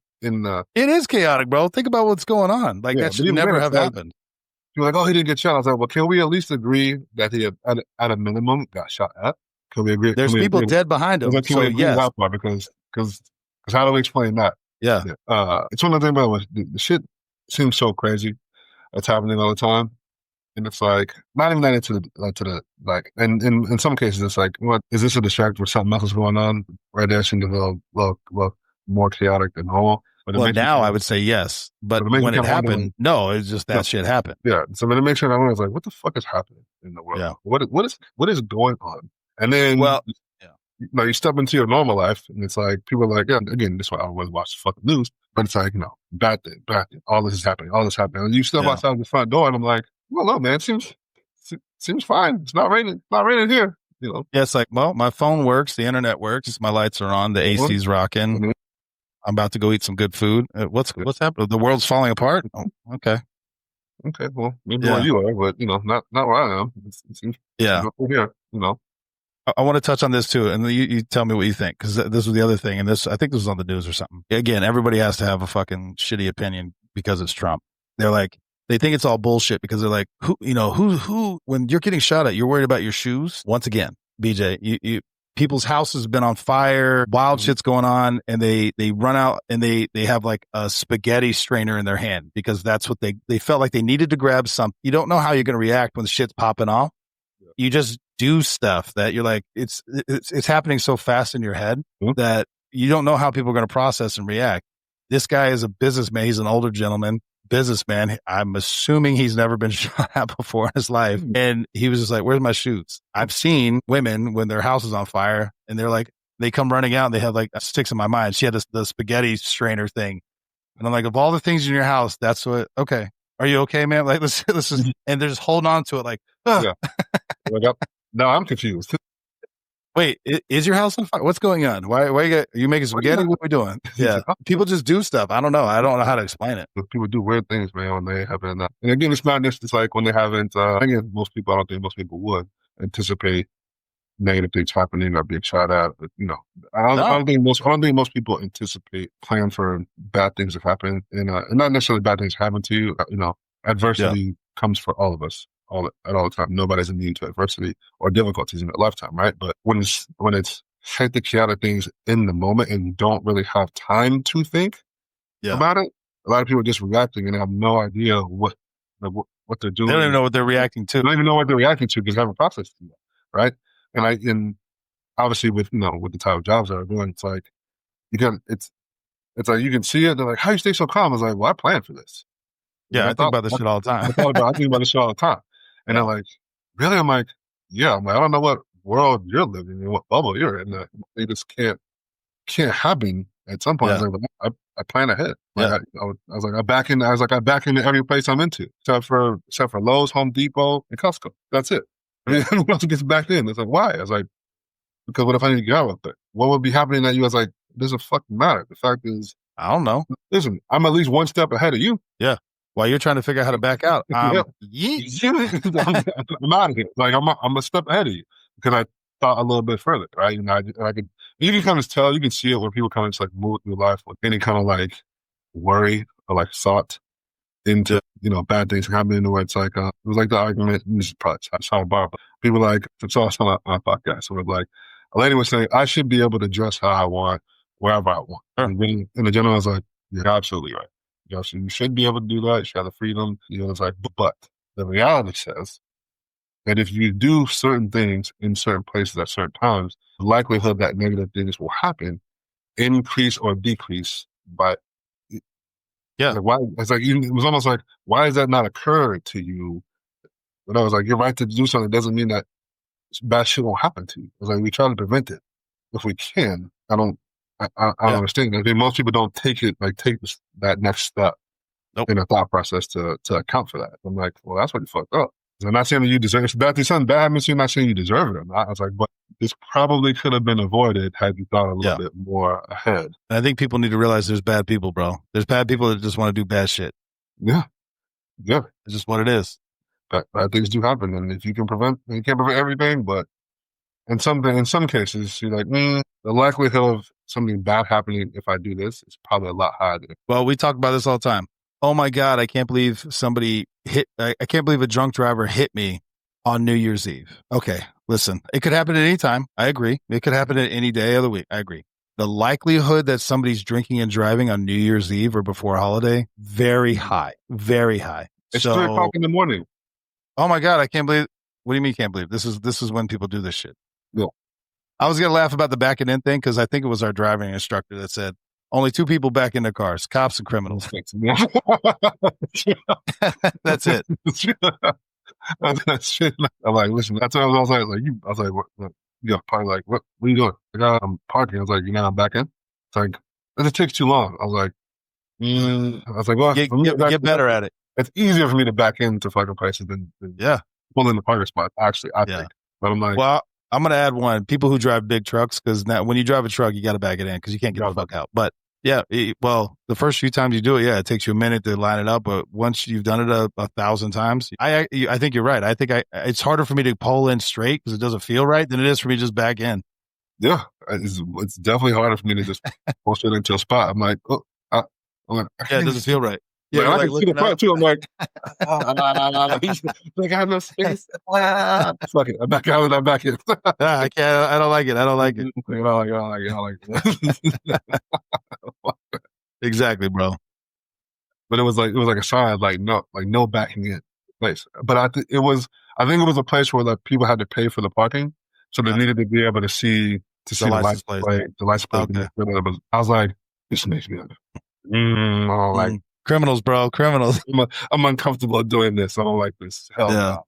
is chaotic, bro. Think about what's going on. Like that should never have happened. You're like, oh, he didn't get shot. I was like, well, can we at least agree that he had, at a minimum, got shot at? Can we agree? There's people dead behind him. So yes. That part because how do we explain that? Yeah. It's one of the things about the shit seems so crazy. It's happening all the time. And it's like, not even that into the like, and in some cases, it's like, what, is this a distract where something else is going on? Right there seems a little more chaotic than normal. But well, now I would say yes. But when it happened, no, it's just that shit happened. Yeah. So when it makes sure I was like, what the fuck is happening in the world? Yeah. What is going on? And then, you step into your normal life and it's like, people are like, yeah, again, this is why I always watch the fucking news. But it's like, bad thing. All this is happening. And you step outside the front door and I'm like, well, no, man, it seems fine. It's not raining. Not raining here. Yeah, it's like, well, my phone works, the internet works, my lights are on, the AC's rocking. Mm-hmm. I'm about to go eat some good food. What's happening? The world's falling apart. Oh, okay. Okay. Well, maybe where you are, but not where I am. It seems here. I want to touch on this too, and you tell me what you think, because this was the other thing, and I think this was on the news or something. Again, everybody has to have a fucking shitty opinion because it's Trump. They're like, they think it's all bullshit because they're like, who, when you're getting shot at, you're worried about your shoes. Once again, BJ, people's houses have been on fire, wild shit's going on, and they run out and they have like a spaghetti strainer in their hand because that's what they felt like they needed to grab something. You don't know how you're going to react when the shit's popping off. You just do stuff that you're like, it's happening so fast in your head that you don't know how people are going to process and react. This guy is a businessman. He's an older gentleman. Businessman. I'm assuming he's never been shot at before in his life. And he was just like, where's my shoes? I've seen women when their house is on fire and they're like, they come running out and they have like, sticks in my mind. She had the spaghetti strainer thing. And I'm like, of all the things in your house, that's what, okay. Are you okay, man? Like, let's just, and they're just holding on to it like, yeah. No, I'm confused. Wait, is your house on fire? What's going on? Why are you making spaghetti? What are we doing? Yeah. People just do stuff. I don't know. I don't know how to explain it. People do weird things, man, when they haven't. And again, it's not just like when they haven't, again, I don't think most people would anticipate negative things happening or being shot at. But, I don't think most people anticipate, plan for bad things to happen. And not necessarily bad things happen to you. Adversity comes for all of us. All the time. Nobody's immune to adversity or difficulties in their lifetime, right? But when it's hectic, chaotic things in the moment and don't really have time to think about it. A lot of people are just reacting and have no idea what they're doing. They don't even know what they're reacting to. They don't even know what they're reacting to because they haven't processed it yet, right? And obviously with with the type of jobs that I'm doing, it's like it's like you can see it. They're like, "How you stay so calm?" I was like, "Well, I planned for this." Yeah, I think about this shit all the time. I think about this shit all the time. And they're like, "Really?" I'm like, "Yeah." I'm like, "I don't know what world you're living in, what bubble you're in. They just can't happen." At some point, I was like, I plan ahead. Like I was like, I back into every place I'm into, except for Lowe's, Home Depot, and Costco. That's it. I mean, who else gets back in? It's like, why? I was like, because what if I need to get out of it? What would be happening that you? I was like, it doesn't fucking matter. The fact is, I don't know. Listen, I'm at least one step ahead of you. Yeah. While you're trying to figure out how to back out, I'm out of here. Like I'm a step ahead of you because I thought a little bit further, right? And I could, you can kind of tell, you can see it where people kind of just like move through life with any kind of like worry or like thought into bad things happening. Where it's like it was like the argument. This is probably sidebar, but people like it's all on a podcast. So like a lady was saying, I should be able to dress how I want, wherever I want. And the general was like, you're absolutely right. You should be able to do that. You should have the freedom. It's like, but the reality says that if you do certain things in certain places at certain times, the likelihood that negative things will happen increase or decrease by. Yeah. Like why? It's like it was almost like, why does that not occur to you? But I was like, you're right to do something doesn't mean that bad shit won't happen to you. It's like we try to prevent it if we can. I don't understand. I think most people don't take that next step in a thought process to account for that. I'm like, well, that's what you fucked up. I'm not saying that you deserve it. If something bad happens to you, I'm not saying you deserve it. I was like, but this probably could have been avoided had you thought a little bit more ahead. And I think people need to realize there's bad people, bro. There's bad people that just want to do bad shit. Yeah. Yeah. It's just what it is. Bad things do happen. And if you can't prevent everything, but in some cases, you're like, the likelihood of something bad happening if I do this is probably a lot higher. Well, we talk about this all the time. Oh my God, I can't believe I can't believe a drunk driver hit me on New Year's Eve. Okay, listen, it could happen at any time. I agree. It could happen at any day of the week. I agree. The likelihood that somebody's drinking and driving on New Year's Eve or before a holiday, very high, very high. It's 3 o'clock in the morning. Oh my God, I can't believe. What do you mean can't believe? This is when people do this shit. Yeah. I was going to laugh about the backing in thing because I think it was our driving instructor that said, only 2 people back in their cars, cops and criminals. That's it. That's shit. I'm like, listen, that's what I was like, what, probably like, what are you doing? Like, I'm parking. I was like, I'm back in. It's like, it takes too long. I was like, I was like, well, get better at it. It's easier for me to back into fucking places than pull in the parking spot. Actually, I think. But I'm like, well, I'm going to add one. People who drive big trucks, because now when you drive a truck, you got to back it in because you can't get the fuck out. But yeah, well, the first few times you do it, it takes you a minute to line it up. But once you've done it a 1,000 times, I think you're right. I think it's harder for me to pull in straight because it doesn't feel right than it is for me to just back in. Yeah, it's definitely harder for me to just pull straight into a spot. I'm like, it doesn't feel right. Yeah, I can see the front too. I'm like, I have no space. Fuck it. I'm back out. I'm back in. I can't. I don't like it. I don't like it. I don't like it. Exactly, bro. But it was like a sign, like no backing in place. But I think it was a place where like people had to pay for the parking, so they needed to be able to see the license plate. The license plate. Okay. I was like, this makes me like. Criminals, bro. Criminals. I'm uncomfortable doing this. I don't like this. Hell no.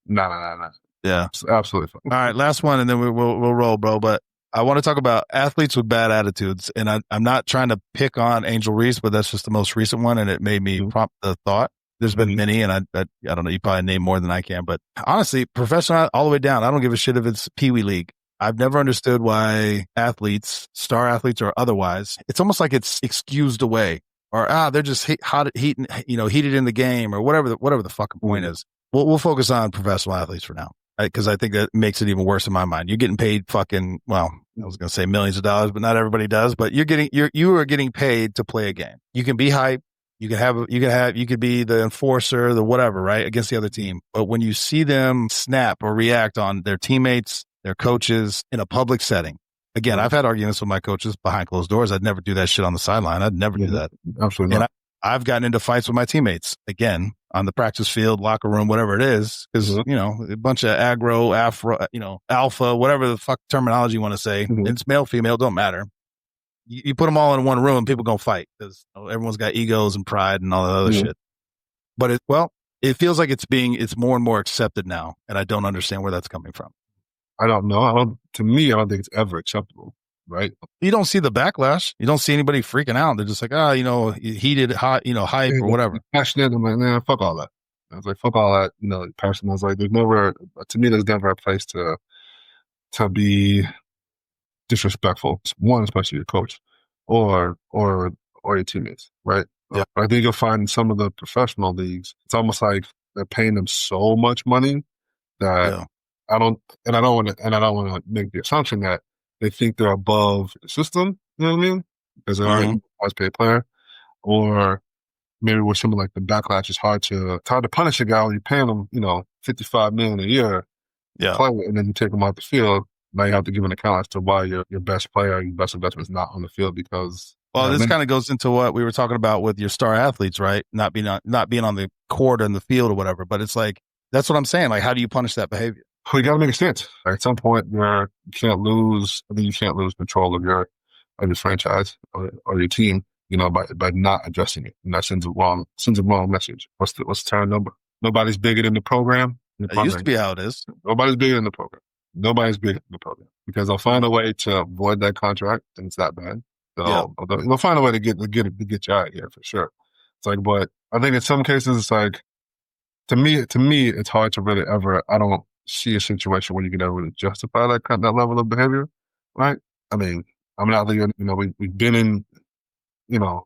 Nah. Yeah. It's absolutely fine. All right, last one, and then we'll roll, bro. But I want to talk about athletes with bad attitudes. And I'm not trying to pick on Angel Reese, but that's just the most recent one, and it made me prompt the thought. There's been many, and I don't know, you probably name more than I can. But honestly, professional all the way down, I don't give a shit if it's Pee Wee League. I've never understood why athletes, star athletes or otherwise, it's almost like it's excused away. Or they're just heated in the game, or whatever the fucking point is. We'll focus on professional athletes for now, because I think that makes it even worse in my mind. You're getting paid I was gonna say millions of dollars, but not everybody does. But you are getting paid to play a game. You can be hype. You could be the enforcer, the whatever, right, against the other team. But when you see them snap or react on their teammates, their coaches in a public setting, Again, I've had arguments with my coaches behind closed doors. I'd never do that shit on the sideline. I'd never do that. Absolutely And not. I've gotten into fights with my teammates, again, on the practice field, locker room, whatever it is, because, a bunch of aggro, afro, alpha, whatever the fuck terminology you want to say. It's male, female, don't matter. You put them all in one room, people going to fight because everyone's got egos and pride and all that other shit. But it feels like it's more and more accepted now. And I don't understand where that's coming from. I don't know. To me, I don't think it's ever acceptable. Right. You don't see the backlash. You don't see anybody freaking out. They're just like, heated, hot, hype or whatever. Passionate. I'm like, man, fuck all that. I was like, fuck all that. Passion. I was like, there's never a place to be disrespectful. One, especially your coach or your teammates. Right. Yeah. I think you'll find in some of the professional leagues, it's almost like they're paying them so much money that I don't want to make the assumption that they think they're above the system, you know what I mean? Because they are a highest paid player. Or maybe with something like the backlash, it's hard to punish a guy when you're paying him, $55 million a year to play, and then you take him out the field. Now you have to give an account as to why your best player, your best investment is not on the field because. Well, this kind of goes into what we were talking about with your star athletes, right? Not being on the court or in the field or whatever. But it's like, that's what I'm saying. Like, how do you punish that behavior? We got to make a stance. Like, at some point, you can't lose control of your franchise or your team, by not addressing it. And that sends a wrong message. What's the turn number? Nobody's bigger than the program. It used to be how it is. Nobody's bigger than the program. Nobody's bigger than the program because they'll find a way to avoid that contract, and it's that bad. So they'll find a way to get you out of here for sure. It's like, but I think in some cases, it's like, to me, it's hard to really ever. I don't see a situation where you can ever really justify that level of behavior, right? I mean, I'm not thinking, we've been in,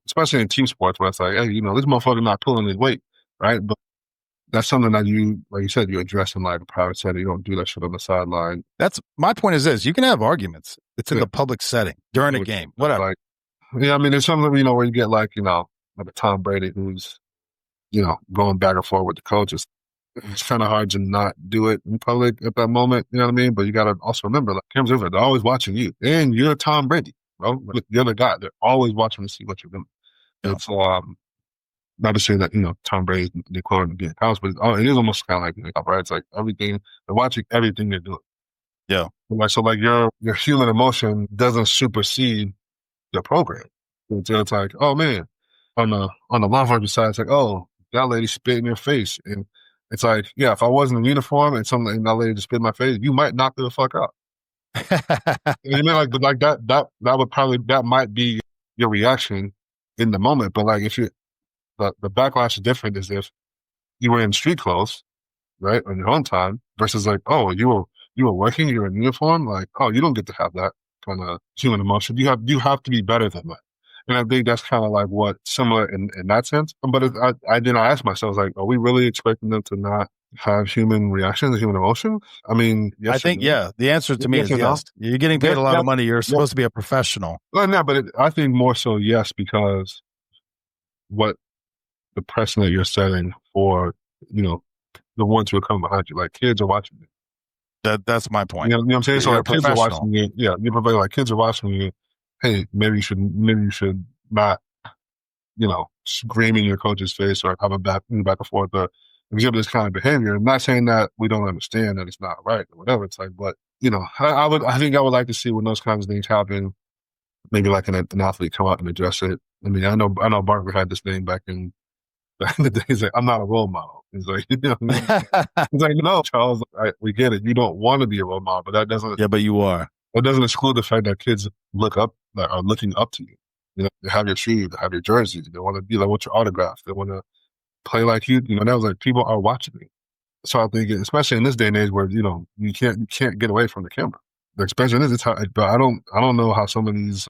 especially in team sports where it's like, hey, this motherfucker not pulling his weight, right? But that's something that you, like you said, you address in like a private setting. You don't do that shit on the sideline. That's my point. Is this: you can have arguments. It's in the public setting during a game, whatever. Like, I mean, there's something where you get like a Tom Brady who's going back and forth with the coaches. It's kind of hard to not do it in public at that moment. You know what I mean? But you got to also remember, like, cameras over, they're always watching you, and you're Tom Brady, bro. The other guy, they're always watching to see what you're doing. Yeah. And so, not to say that Tom Brady's the equivalent of being a house, but it is almost kind of like right. It's like everything they're watching, everything they're doing. Yeah. So your human emotion doesn't supersede the program. So it's like, oh man, on the law enforcement side, it's like, oh, that lady spit in your face, and it's like, yeah, if I wasn't in uniform and that lady just spit in my face, you might knock me the fuck out. You know, like, but like that would probably, that might be your reaction in the moment. But like, if the backlash is different is if you were in street clothes, right, on your own time, versus like, oh, you were working, you're in uniform, like, oh, you don't get to have that kind of human emotion. You have to be better than that. And I think that's kind of like what similar in that sense. But I did not ask myself, like, are we really expecting them to not have human reactions, human emotions? I mean, yes. I think, the answer to me is yes. You're getting paid a lot of money. You're supposed to be a professional. Well, no, but I think more so yes, because what the precedent you're setting for, the ones who are coming behind you, like kids are watching you. That's my point. You know what I'm saying? So like kids are watching you. Yeah, like kids are watching you. Hey, maybe you should not, scream in your coach's face or have a back and forth or exhibit this kind of behavior. I'm not saying that we don't understand that it's not right or whatever. It's like, but I think I would like to see when those kinds of things happen. Maybe like an athlete come out and address it. I mean, I know Barker had this thing back in the day. He's like, I'm not a role model. He's like, he's like, no, Charles, we get it. You don't want to be a role model, but that doesn't. Yeah, but you are. It doesn't exclude the fact that kids are looking up to you. They have your shoes, they have your jersey, they want to be like, what's your autograph? They want to play like you. That was like, people are watching me. So I think, especially in this day and age where, you can't get away from the camera. The expansion is, but I don't know how some of these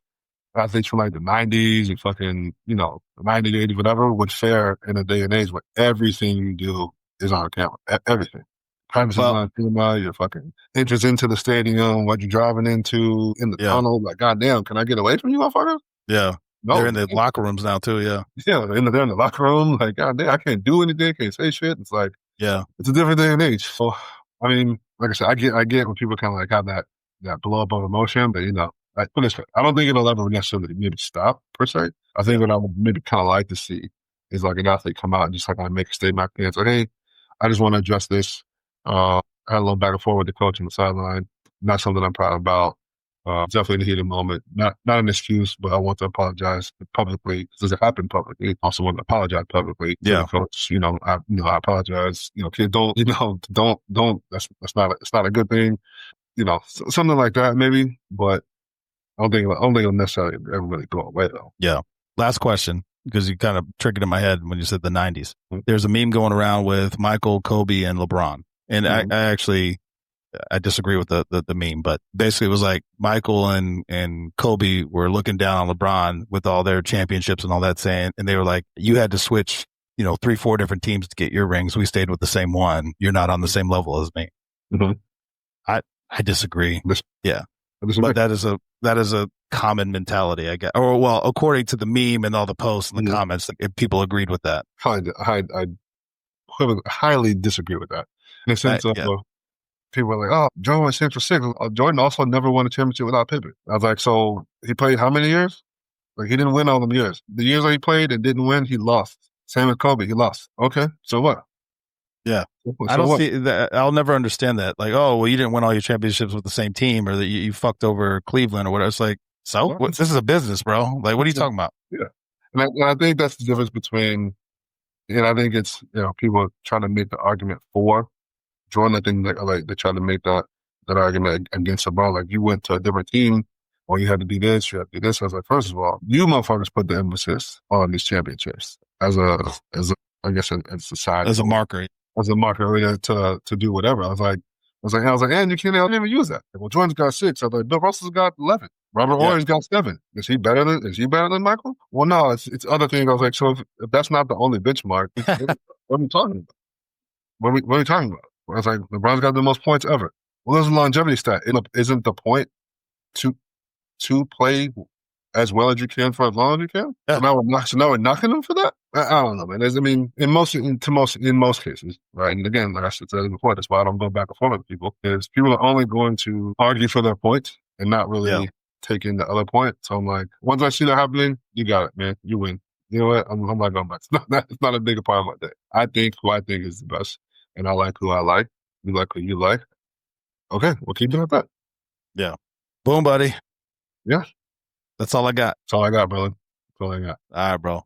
athletes from like the 90s and fucking, the 90s, 80s, whatever, would fare in a day and age where everything you do is on camera. Everything. Privacy on camera, your fucking entrance into the stadium, what you're driving into, in the tunnel. Like, goddamn, can I get away from you, motherfuckers? Yeah. No, they're in the locker rooms now too, yeah. Yeah, they're in the locker room. Like, goddamn, I can't do anything, can't say shit. It's like, it's a different day and age. So, I mean, like I said, I get when people kind of like have that blow up of emotion, but put this way, I don't think it'll ever necessarily maybe stop per se. I think what I would maybe kind of like to see is like an athlete come out and just like I make a statement. It's like, hey, I just want to address this. I had a little back and forth with the coach on the sideline. Not something I'm proud about. Definitely in the heat of the moment. Not an excuse, but I want to apologize publicly because it happened publicly. I also want to apologize publicly to the coach. I apologize. Kid, don't. Don't. It's not a good thing. Something like that maybe. But I don't think it'll necessarily ever really go away though. Yeah. Last question, because you kind of triggered in my head when you said the 90s. Mm-hmm. There's a meme going around with Michael, Kobe, and LeBron. And mm-hmm. I disagree with the meme, but basically it was like Michael and Kobe were looking down on LeBron with all their championships and all that saying, and they were like, you had to switch, 3-4 different teams to get your rings. We stayed with the same one. You're not on the same level as me. Mm-hmm. I disagree. Yeah. But that is a common mentality, I guess. Or well, according to the meme and all the posts and the mm-hmm. comments, people agreed with that. I highly disagree with that. In the sense of people were like, oh, Jordan went 6 for 6. Jordan also never won a championship without Pippen. I was like, so he played how many years? Like, he didn't win all them years. The years that he played and didn't win, he lost. Same with Kobe, he lost. Okay, so what? Yeah. I don't see that. I'll never understand that. Like, oh, well, you didn't win all your championships with the same team, or that you fucked over Cleveland or whatever. It's like, so this is a business, bro. Like, what are you talking about? Yeah. And I think that's the difference between, and I think it's, people trying to make the argument for Jordan. I think like they try to make that argument against LeBron. Like, you went to a different team, or you had to do this, you had to do this. I was like, first of all, you motherfuckers put the emphasis on these championships as a I guess as a side, as a marker. As a marker to do whatever. I was like, and you can't even use that. Well, Jordan's got 6. I was like, Bill Russell's got 11. Robert Ory's got 7. Is he better than Michael? Well, no, it's other things. I was like, so if that's not the only benchmark, what are we talking about? What are we talking about? I was like, LeBron's got the most points ever. Well, there's a longevity stat. Isn't the point to play as well as you can for as long as you can? Yeah. So now we're knocking them for that? I don't know, man. In most cases, right? And again, like I said before, that's why I don't go back and forth with people, is people are only going to argue for their point and not really take in the other point. So I'm like, once I see that happening, you got it, man. You win. You know what? I'm not going back. It's not a bigger part of my day. I think who I think is the best, and I like who I like. You like who you like. Okay, we'll keep doing that. Yeah. Boom, buddy. Yeah. That's all I got. That's all I got, brother. That's all I got. All right, bro.